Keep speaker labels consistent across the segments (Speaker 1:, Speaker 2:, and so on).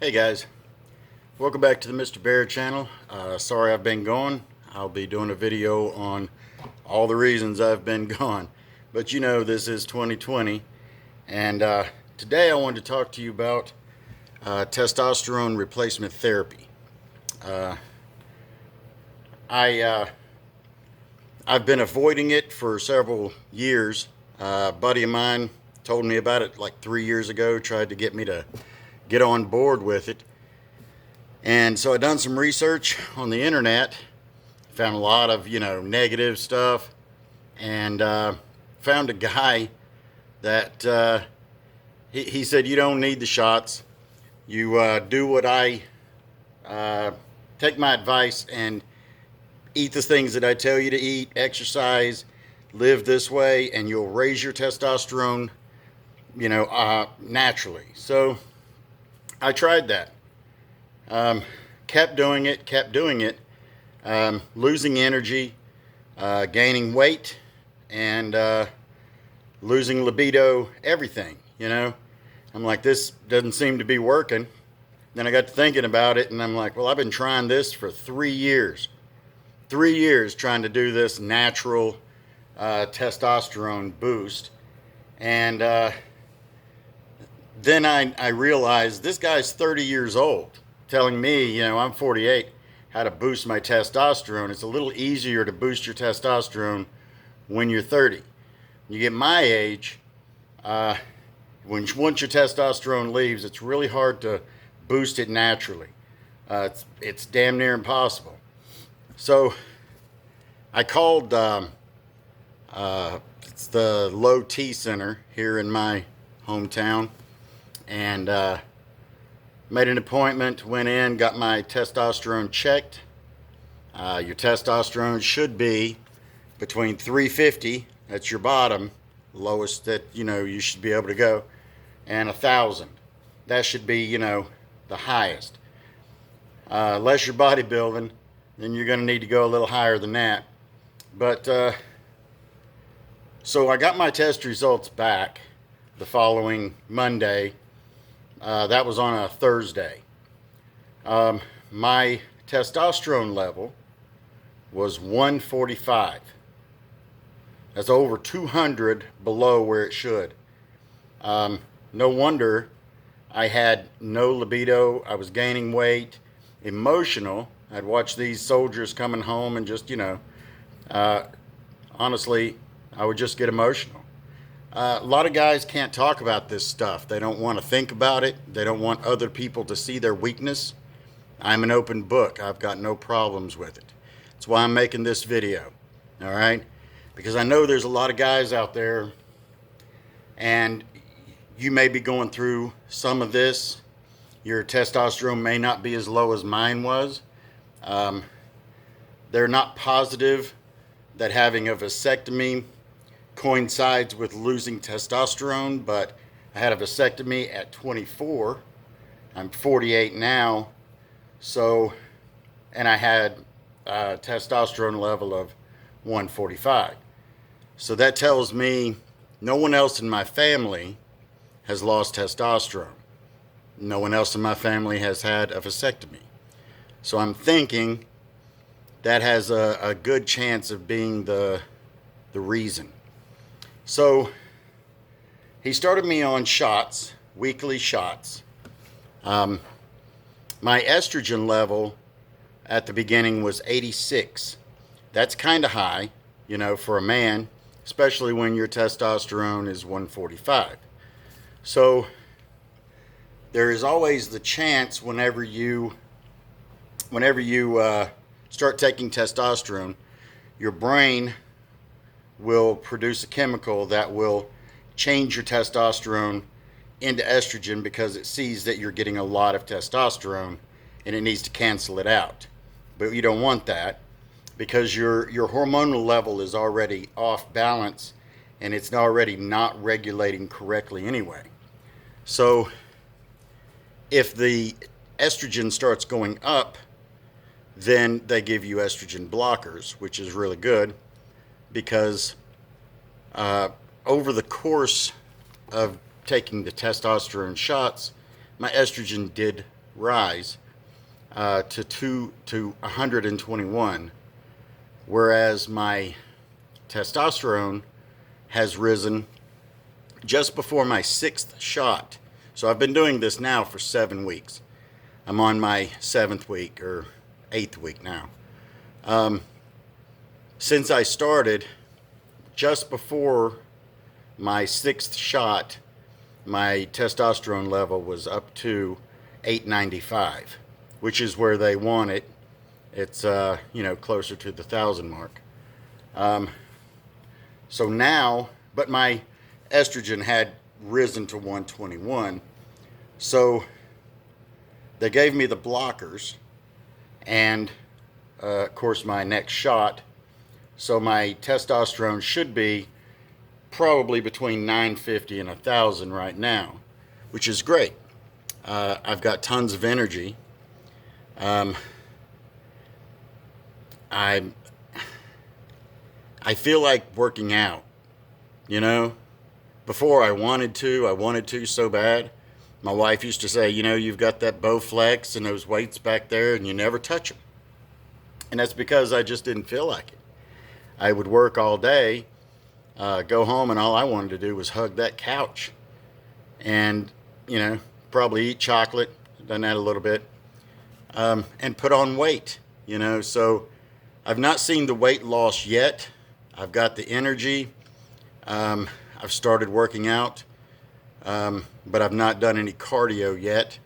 Speaker 1: Hey guys, welcome back to the Mr. Bear channel. Sorry I've been gone. I'll be doing a video on all the reasons I've been gone. But you know, this is 2020, and today I wanted to talk to you about testosterone replacement therapy. Uh, I've been avoiding it for several years. A buddy of mine told me about it like 3 years ago, tried to get me to get on board with it. And so I done some research on the internet, found a lot of, negative stuff, and found a guy that he said, you don't need the shots. You do what I take my advice and eat the things that I tell you to eat, exercise, live this way, and you'll raise your testosterone, naturally. So I tried that. Kept doing it, losing energy, gaining weight, and losing libido, everything, I'm like, this doesn't seem to be working. Then I got to thinking about it, and I'm like, well, I've been trying this for 3 years. 3 years trying to do this natural testosterone boost. And then I realized this guy's 30 years old telling me, I'm 48, how to boost my testosterone. It's a little easier to boost your testosterone when you're 30. When you get my age, once your testosterone leaves, it's really hard to boost it naturally. It's damn near impossible. So I called it's the Low T Center here in my hometown, and made an appointment, went in, got my testosterone checked. Your testosterone should be between 350, that's your bottom, lowest that you should be able to go, and 1,000. That should be the highest. Unless you're bodybuilding, then you're going to need to go a little higher than that. But so I got my test results back the following Monday. That was on a Thursday. My testosterone level was 145. That's over 200 below where it should. No wonder I had no libido. I was gaining weight, emotional. I'd watch these soldiers coming home and just, honestly, I would just get emotional. A lot of guys can't talk about this stuff. They don't want to think about it. They don't want other people to see their weakness. I'm an open book. I've got no problems with it. That's why I'm making this video. All right? Because I know there's a lot of guys out there, and you may be going through some of this. Your testosterone may not be as low as mine was. They're not positive that having a vasectomy coincides with losing testosterone, but I had a vasectomy at 24. I'm 48 now. So, and I had a testosterone level of 145. So that tells me no one else in my family has lost testosterone. No one else in my family has had a vasectomy. So I'm thinking that has a good chance of being the reason. So he started me on shots, weekly shots. My estrogen level at the beginning was 86. That's kind of high, for a man, especially when your testosterone is 145. So there is always the chance whenever you start taking testosterone, your brain will produce a chemical that will change your testosterone into estrogen because it sees that you're getting a lot of testosterone and it needs to cancel it out. But you don't want that because your hormonal level is already off balance and it's already not regulating correctly anyway. So if the estrogen starts going up, then they give you estrogen blockers, which is really good because over the course of taking the testosterone shots, my estrogen did rise to 121, whereas my testosterone has risen just before my 6th shot. So I've been doing this now for 7 weeks. I'm on my 7th week or 8th week now. Since I started, just before my 6th shot, my testosterone level was up to 895, which is where they want it. It's closer to the 1,000 mark. So now, but my estrogen had risen to 121. So they gave me the blockers and of course my next shot. So my testosterone should be probably between 950 and 1,000 right now, which is great. I've got tons of energy. I feel like working out, Before I wanted to so bad. My wife used to say, you've got that Bowflex and those weights back there and you never touch them. And that's because I just didn't feel like it. I would work all day, go home, and all I wanted to do was hug that couch and, probably eat chocolate, done that a little bit, and put on weight, So I've not seen the weight loss yet. I've got the energy. I've started working out, but I've not done any cardio yet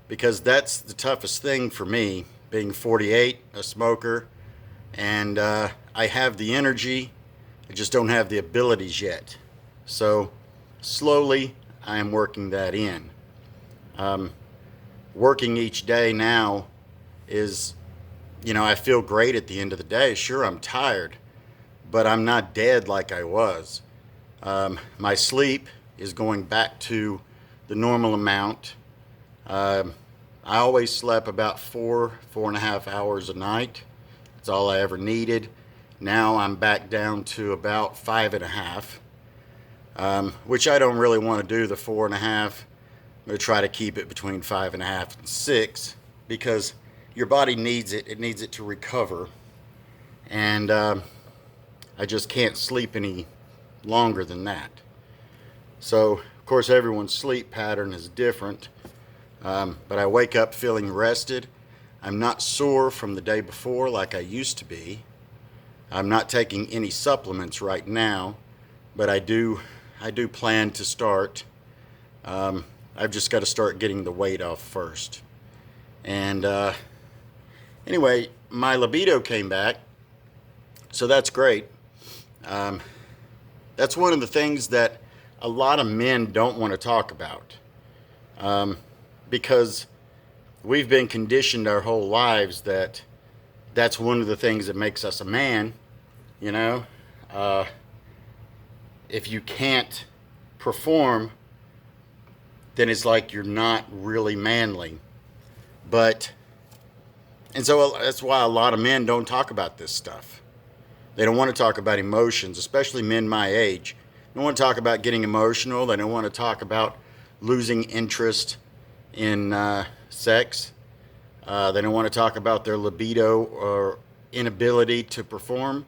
Speaker 1: because that's the toughest thing for me, being 48, a smoker, and I have the energy. I just don't have the abilities yet. So slowly I am working that in. Working each day now is, I feel great at the end of the day. Sure, I'm tired, but I'm not dead like I was. My sleep is going back to the normal amount. I always slept about 4.5 hours a night. That's all I ever needed. Now I'm back down to about 5.5, which I don't really want to do the 4.5. I'm going to try to keep it between 5.5 and 6 because your body needs it. It needs it to recover. And I just can't sleep any longer than that. So, of course, everyone's sleep pattern is different. But I wake up feeling rested. I'm not sore from the day before like I used to be. I'm not taking any supplements right now, but I do plan to start. I've just got to start getting the weight off first. And anyway, my libido came back, so that's great. That's one of the things that a lot of men don't want to talk about, because we've been conditioned our whole lives that that's one of the things that makes us a man. If you can't perform, then it's like you're not really manly. And so that's why a lot of men don't talk about this stuff. They don't want to talk about emotions, especially men my age. They don't want to talk about getting emotional. They don't want to talk about losing interest in sex. They don't want to talk about their libido or inability to perform,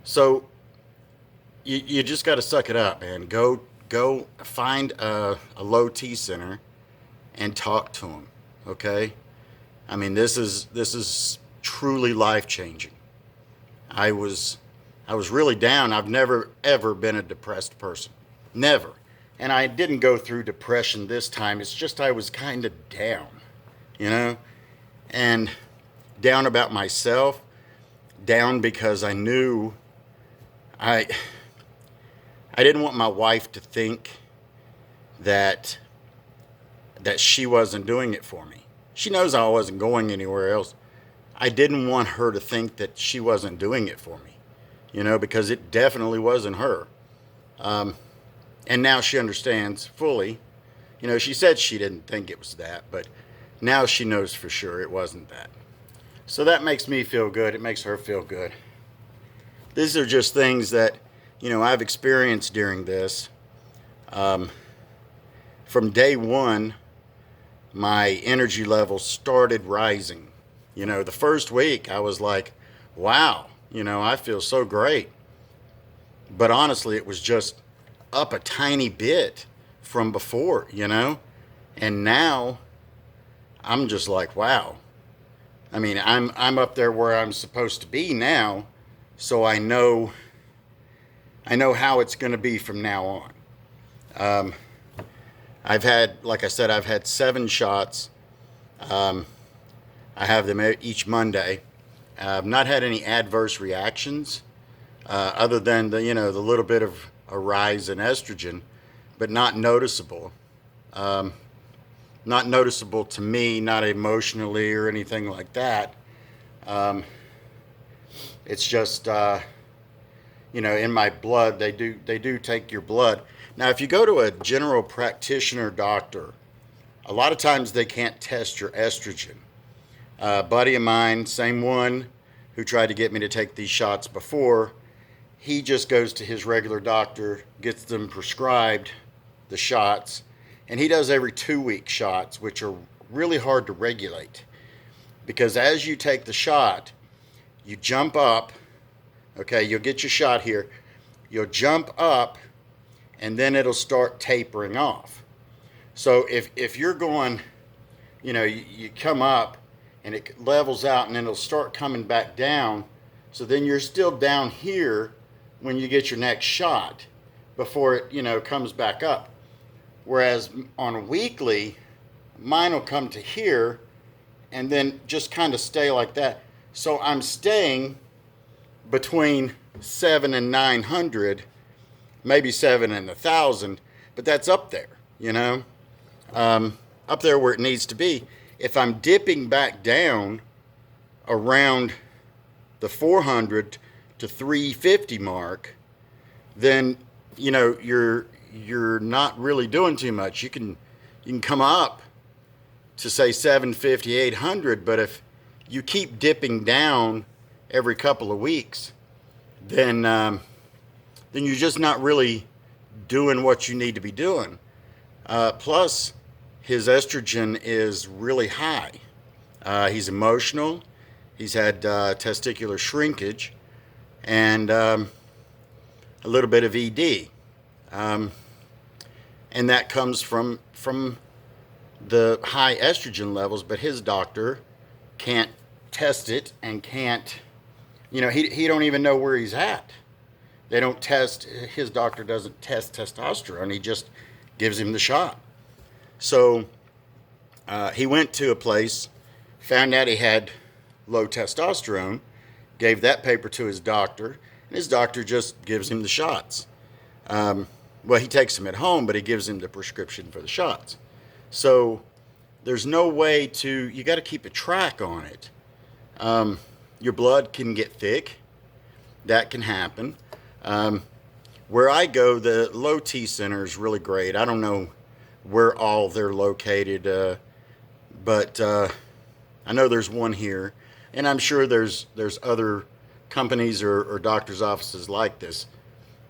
Speaker 1: So you just got to suck it up, man. Go find a low T center and talk to them, okay? I mean, this is truly life-changing. I was really down. I've never, ever been a depressed person. Never. And I didn't go through depression this time. It's just I was kind of down, and down about myself, down because I knew I didn't want my wife to think that she wasn't doing it for me. She knows I wasn't going anywhere else. I didn't want her to think that she wasn't doing it for me, because it definitely wasn't her. And now she understands fully. She said she didn't think it was that, but now she knows for sure it wasn't that. So that makes me feel good. It makes her feel good. These are just things that, I've experienced during this. from day one, my energy levels started rising. The first week I was like, wow, I feel so great. But honestly, it was just up a tiny bit from before. And now I'm just like, wow. I mean, I'm up there where I'm supposed to be now, so I know how it's going to be from now on. Um, like I said, I've had 7 shots. Um, I have them each Monday. I've not had any adverse reactions, other than the little bit of a rise in estrogen, but not noticeable. Um, Not noticeable to me, not emotionally or anything like that. Um, it's just in my blood. They do take your blood. Now, if you go to a general practitioner doctor, a lot of times they can't test your estrogen. A buddy of mine, same one who tried to get me to take these shots before, he just goes to his regular doctor, gets them prescribed, the shots, and he does every 2-week shots, which are really hard to regulate. Because as you take the shot, you jump up, okay, you'll get your shot here, you'll jump up, and then it'll start tapering off. So if you're going, you come up, and it levels out, and then it'll start coming back down. So then you're still down here when you get your next shot before it, comes back up. Whereas on a weekly, mine will come to here and then just kind of stay like that. So I'm staying between 7 and 900, maybe 7 and 1,000, but that's up there, up there where it needs to be. If I'm dipping back down around the 400 to 350 mark, then you're not really doing too much. You can come up to say 750, 800, but if you keep dipping down every couple of weeks, then you're just not really doing what you need to be doing. Plus, his estrogen is really high. He's emotional. He's had testicular shrinkage and a little bit of ED. And that comes from the high estrogen levels, but his doctor can't test it and can't, he don't even know where he's at. They don't test, his doctor doesn't test testosterone. He just gives him the shot. So he went to a place, found out he had low testosterone, gave that paper to his doctor, and his doctor just gives him the shots. Well, he takes them at home, but he gives him the prescription for the shots. So there's no way you got to keep a track on it. Your blood can get thick. That can happen. Where I go, the low T center is really great. I don't know where all they're located, but I know there's one here, and I'm sure there's other companies or doctors' offices like this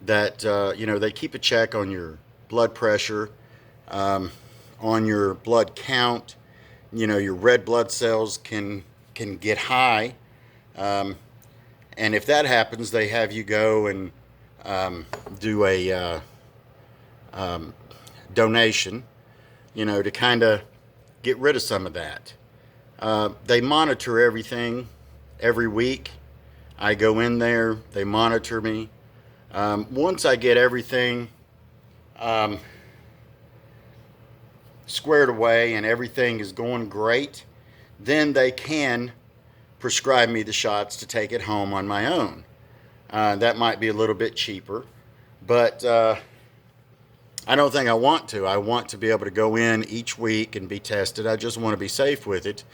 Speaker 1: that they keep a check on your blood pressure, on your blood count. Your red blood cells can get high, and if that happens, they have you go and do a donation, to kind of get rid of some of that. They monitor everything every week. I go in there, they monitor me. Once I get everything squared away and everything is going great, then they can prescribe me the shots to take it home on my own. That might be a little bit cheaper, but I don't think I want to. I want to be able to go in each week and be tested. I just want to be safe with it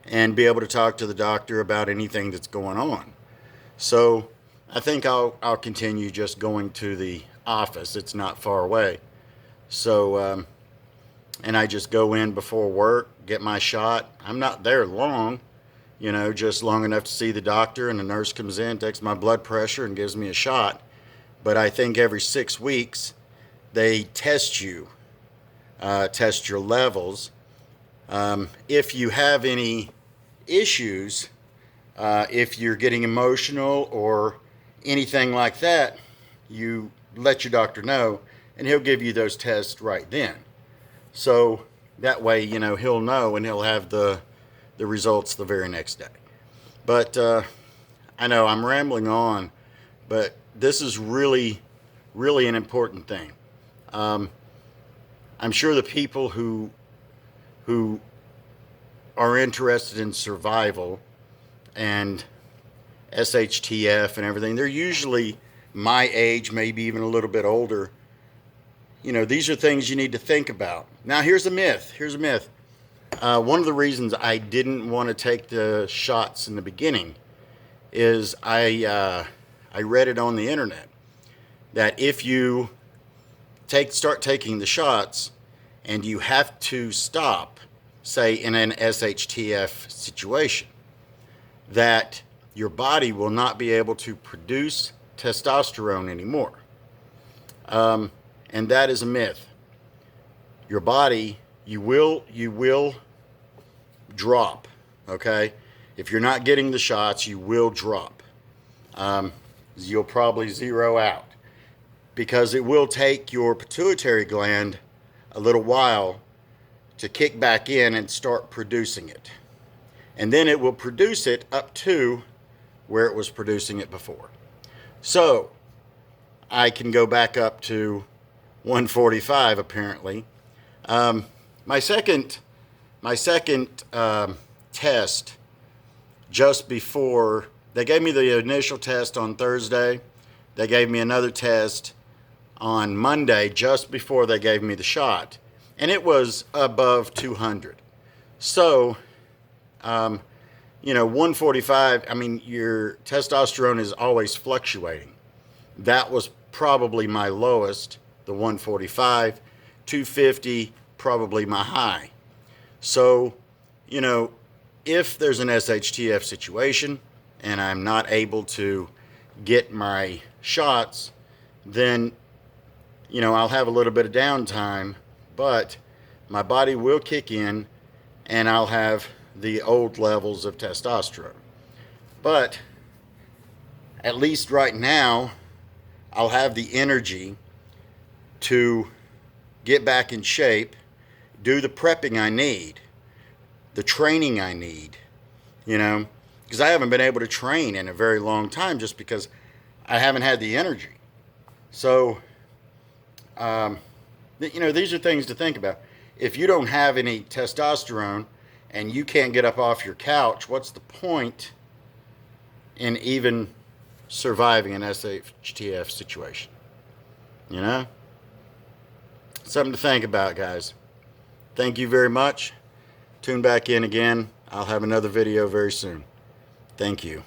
Speaker 1: and be able to talk to the doctor about anything that's going on. So I think I'll continue just going to the office. It's not far away. So, and I just go in before work, get my shot. I'm not there long, just long enough to see the doctor, and the nurse comes in, takes my blood pressure, and gives me a shot. But I think every 6 weeks, they test you test your levels. If you have any issues, if you're getting emotional or anything like that, you let your doctor know, and he'll give you those tests right then. So that way, you know, he'll know and he'll have the results the very next day. But I know I'm rambling on, but this is really, really an important thing. I'm sure the people who are interested in survival and SHTF and everything, they're usually my age, maybe even a little bit older. You know, these are things you need to think about. Now, here's a myth. One of the reasons I didn't want to take the shots in the beginning is I read it on the internet that if you start taking the shots and you have to stop, say in an SHTF situation, that your body will not be able to produce testosterone anymore. And that is a myth. Your body, you will drop, okay? If you're not getting the shots, you will drop. You'll probably zero out because it will take your pituitary gland a little while to kick back in and start producing it. And then it will produce it up to where it was producing it before. So I can go back up to 145 apparently. My second test, just before, they gave me the initial test on Thursday. They gave me another test on Monday just before they gave me the shot, and it was above 200. So, you know, 145, I mean, your testosterone is always fluctuating. That was probably my lowest, the 145, 250, probably my high. So, you know, if there's an SHTF situation and I'm not able to get my shots, then, you know, I'll have a little bit of downtime, but my body will kick in and I'll have the old levels of testosterone. But at least right now, I'll have the energy to get back in shape, do the prepping I need, the training I need, you know, because I haven't been able to train in a very long time just because I haven't had the energy. So, you know, these are things to think about. If you don't have any testosterone and you can't get up off your couch, what's the point in even surviving an SHTF situation? You know? Something to think about, guys. Thank you very much. Tune back in again. I'll have another video very soon. Thank you.